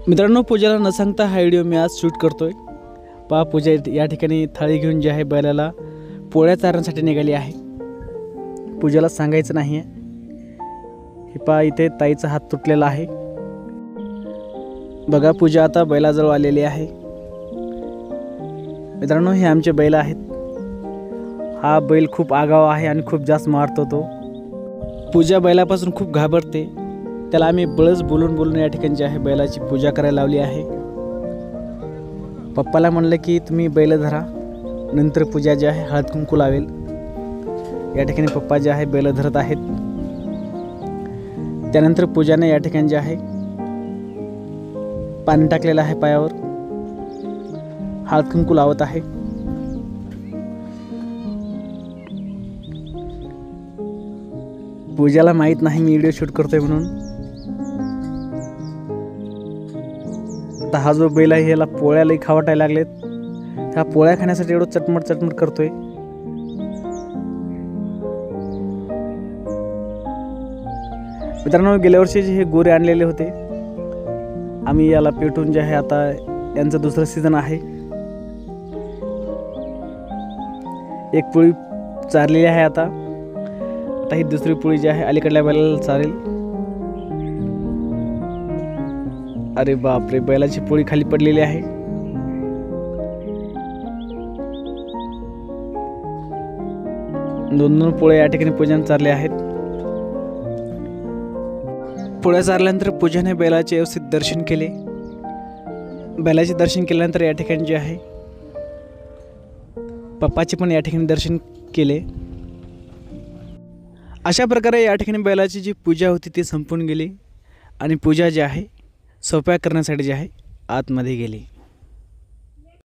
मित्रांनो, पूजाला न सांगता हा व्हिडिओ मी आज शूट करतोय। पहा, पूजा या ठिकाणी थाळी घेऊन जे आहे बैलाला पोळ्या चारण्यासाठी निघाली आहे। पूजाला सांगायचं नाही आहे। हे पहा, इथे ताईचा हात तुटलेला आहे। बघा, पूजा आता बैलाजवळ आलेली आहे। मित्रांनो, हे आमचे बैल आहेत। हा बैल खूप आगाव आहे आणि खूप जास्त मारतो तो। पूजा बैलापासून खूप घाबरते। त्याला आम्ही बळच बोलून या ठिकाणी जे आहे बैलाची पूजा करायला लावली आहे। पप्पाला म्हणलं की तुम्ही बैल धरा, नंतर पूजा जी आहे हळद कुंकू लावेल। या ठिकाणी पप्पा जे आहे बैल धरत आहेत। त्यानंतर पूजाने या ठिकाणी जे आहे पाणी टाकलेलं आहे पायावर, हळद कुंकू लावत आहे। पूजाला माहित नाही मी व्हिडिओ शूट करतोय म्हणून। आता हा जो बैल आहे याला पोळ्या लई खावटायला लागलेत। ह्या पोळ्या खाण्यासाठी एवढं चटमट करतोय। मित्रांनो, गेल्या वर्षी हे गोरे आणलेले होते आम्ही, याला पेटून जे आहे आता यांचं दुसरं सीझन आहे। एक पोळी चारलेली आहे आता ही दुसरी पोळी जी आहे अलीकडल्या बैलाला चालेल। अरे बापरे, बैलाची पोळी खाली पडलेली आहे। दोन पोळ्या या ठिकाणी पूजाने चारल्या आहेत। पोळ्या चारल्यानंतर पूजाने बैलाचे व्यवस्थित दर्शन केले। बैलाचे दर्शन केल्यानंतर या ठिकाणी जे आहे पप्पाचे पण या ठिकाणी दर्शन केले। अशा प्रकारे या ठिकाणी बैलाची जी पूजा होती ती संपून गेली आणि पूजा जी आहे सोप्या करण्यासाठी जी आहे आतमध्ये गेली।